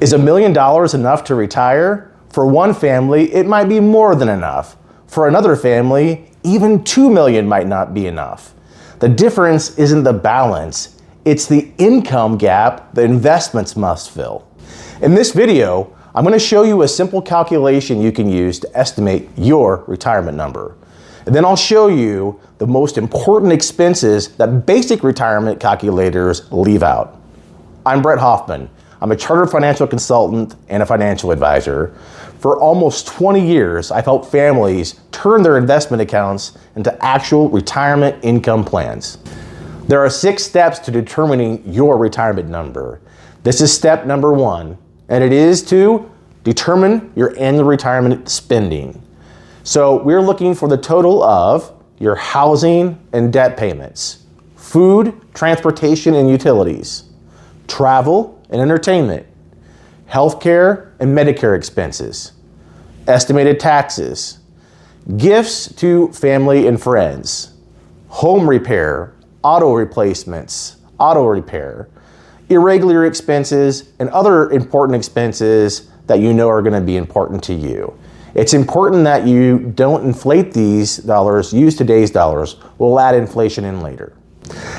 Is $1 million enough to retire? For one family, it might be more than enough. For another family, even $2 million might not be enough. The difference isn't the balance, it's the income gap the investments must fill. In this video, I'm going to show you a simple calculation you can use to estimate your retirement number. And then I'll show you the most important expenses that basic retirement calculators leave out. I'm Brett Hoffman. I'm a chartered financial consultant and a financial advisor. For almost 20 years, I've helped families turn their investment accounts into actual retirement income plans. There are 6 steps to determining your retirement number. This is step number 1, and it is to determine your annual retirement spending. So we're looking for the total of your housing and debt payments, food, transportation and utilities, travel and entertainment, healthcare and Medicare expenses, estimated taxes, gifts to family and friends, home repair, auto replacements, auto repair, irregular expenses, and other important expenses that you know are going to be important to you. It's important that you don't inflate these dollars, use today's dollars. We'll add inflation in later.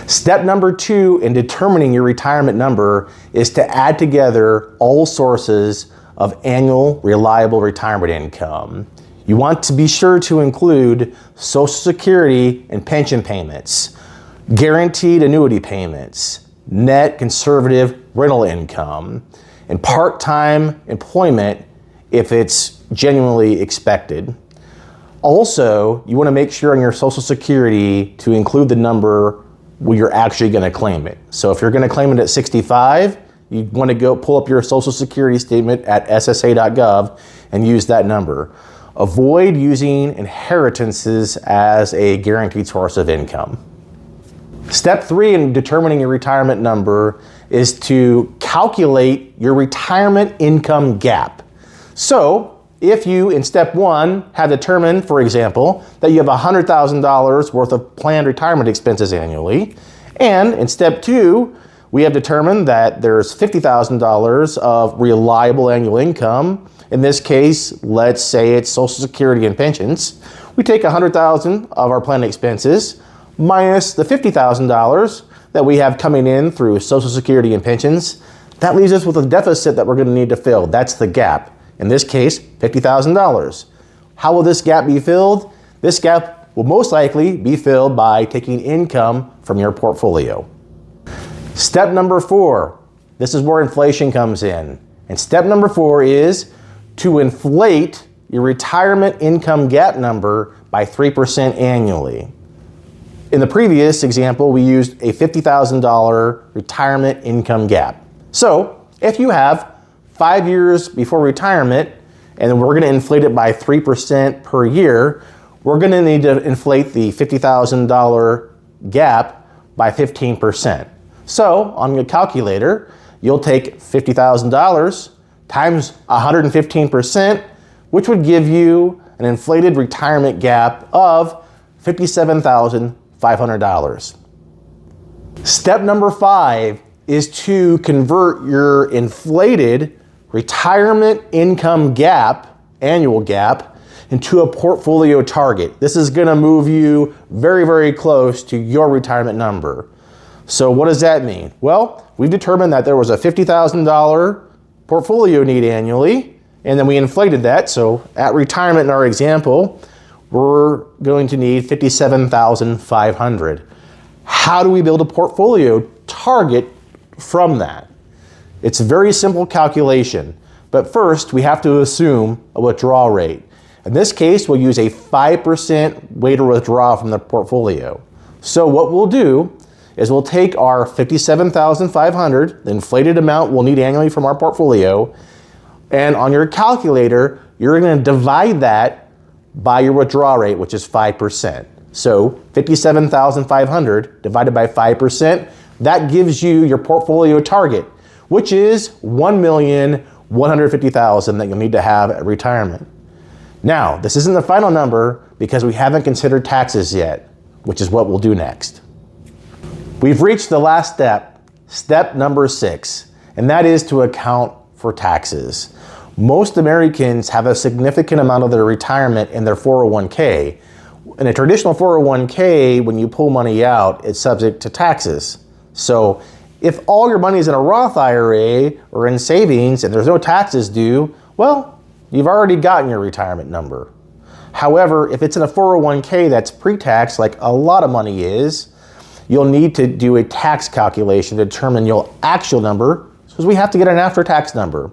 Step number 2 in determining your retirement number is to add together all sources of annual reliable retirement income. You want to be sure to include Social Security and pension payments, guaranteed annuity payments, net conservative rental income, and part-time employment if it's genuinely expected. Also, you want to make sure on your Social Security to include the number where you're actually going to claim it. So if you're going to claim it at 65, you want to go pull up your Social Security statement at ssa.gov and use that number. Avoid using inheritances as a guaranteed source of income. Step 3 in determining your retirement number is to calculate your retirement income gap. So, if you, in step 1, have determined, for example, that you have $100,000 worth of planned retirement expenses annually, and in step 2, we have determined that there's $50,000 of reliable annual income. In this case, let's say it's Social Security and pensions. We take $100,000 of our planned expenses minus the $50,000 that we have coming in through Social Security and pensions. That leaves us with a deficit that we're going to need to fill. That's the gap. In this case, $50,000. How will this gap be filled? This gap will most likely be filled by taking income from your portfolio. Step number 4, this is where inflation comes in. And step number 4 is to inflate your retirement income gap number by 3% annually. In the previous example, we used a $50,000 retirement income gap. So if you have 5 years before retirement, and we're going to inflate it by 3% per year, we're going to need to inflate the $50,000 gap by 15%. So on your calculator, you'll take $50,000 times 115%, which would give you an inflated retirement gap of $57,500. Step number 5 is to convert your inflated retirement income gap, annual gap, into a portfolio target. This is going to move you very, very close to your retirement number. So what does that mean? Well, we've determined that there was a $50,000 portfolio need annually, and then we inflated that. So at retirement in our example, we're going to need $57,500. How do we build a portfolio target from that? It's a very simple calculation, but first we have to assume a withdrawal rate. In this case, we'll use a 5% way to withdraw from the portfolio. So what we'll do is we'll take our $57,500, the inflated amount we'll need annually from our portfolio, and on your calculator, you're going to divide that by your withdrawal rate, which is 5%. So $57,500 divided by 5%, that gives you your portfolio target, which is $1,150,000 that you'll need to have at retirement. Now, this isn't the final number because we haven't considered taxes yet, which is what we'll do next. We've reached the last step, step number 6, and that is to account for taxes. Most Americans have a significant amount of their retirement in their 401k. In a traditional 401k, when you pull money out, it's subject to taxes. So if all your money is in a Roth IRA or in savings and there's no taxes due, well, you've already gotten your retirement number. However, if it's in a 401k that's pre-tax, like a lot of money is, you'll need to do a tax calculation to determine your actual number, because we have to get an after-tax number.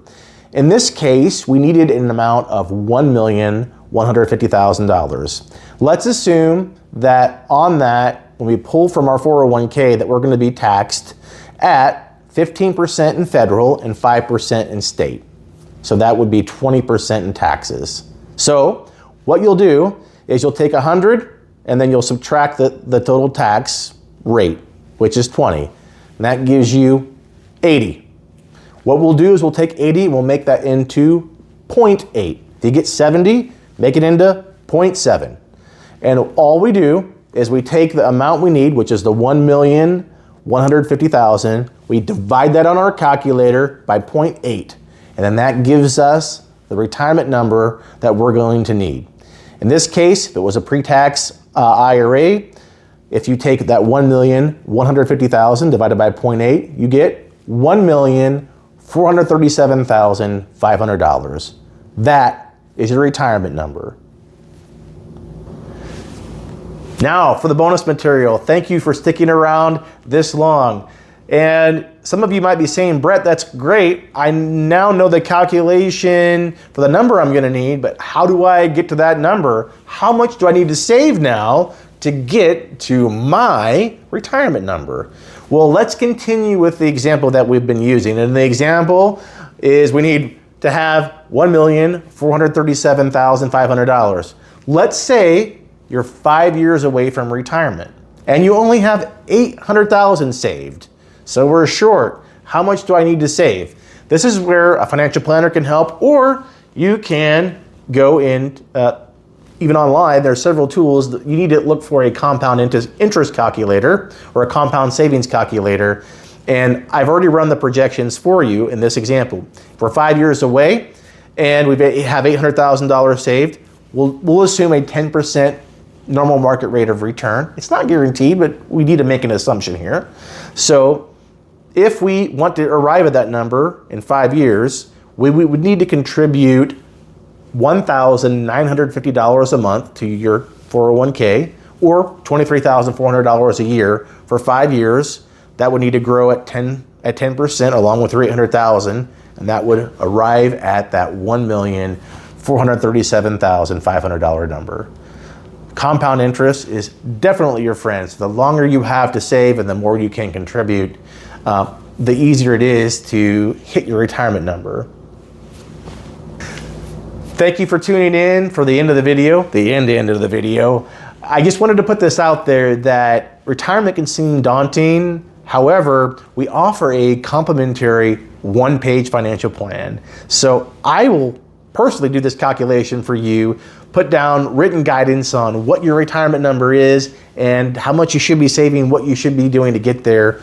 In this case, we needed an amount of $1,150,000. Let's assume that on that, when we pull from our 401k, that we're going to be taxed at 15% in federal and 5% in state. So that would be 20% in taxes. So what you'll do is you'll take 100 and then you'll subtract the total tax rate, which is 20. And that gives you 80. What we'll do is we'll take 80 and we'll make that into 0.8. If you get 70, make it into 0.7. And all we do is we take the amount we need, which is the 1,150,000, we divide that on our calculator by 0.8. And then that gives us the retirement number that we're going to need. In this case, if it was a pre-tax IRA, if you take that 1,150,000 divided by 0.8, you get $1,437,500. That is your retirement number. Now for the bonus material. Thank you for sticking around this long. And some of you might be saying, Brett, that's great. I now know the calculation for the number I'm gonna need, but how do I get to that number? How much do I need to save now to get to my retirement number? Well, let's continue with the example that we've been using. And the example is we need to have $1,437,500. Let's say you're 5 years away from retirement and you only have $800,000 saved. So we're short. How much do I need to save? This is where a financial planner can help, or you can go in, even online, there are several tools that you need to look for a compound interest calculator or a compound savings calculator. And I've already run the projections for you in this example. If we're 5 years away and we have $800,000 saved, we'll assume a 10% normal market rate of return. It's not guaranteed, but we need to make an assumption here. So if we want to arrive at that number in 5 years, we would need to contribute $1,950 a month to your 401k, or $23,400 a year for 5 years. That would need to grow at 10% along with $800,000, and that would arrive at that $1,437,500 number. Compound interest is definitely your friend. So the longer you have to save and the more you can contribute, the easier it is to hit your retirement number. Thank you for tuning in for the end of the video, the end of the video. I just wanted to put this out there that retirement can seem daunting. However, we offer a complimentary one-page financial plan. So I will personally do this calculation for you, put down written guidance on what your retirement number is and how much you should be saving, what you should be doing to get there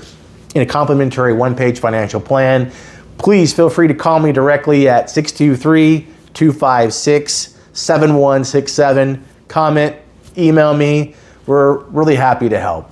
in a complimentary one-page financial plan. Please feel free to call me directly at 623-256-7167. Comment, email me. We're really happy to help.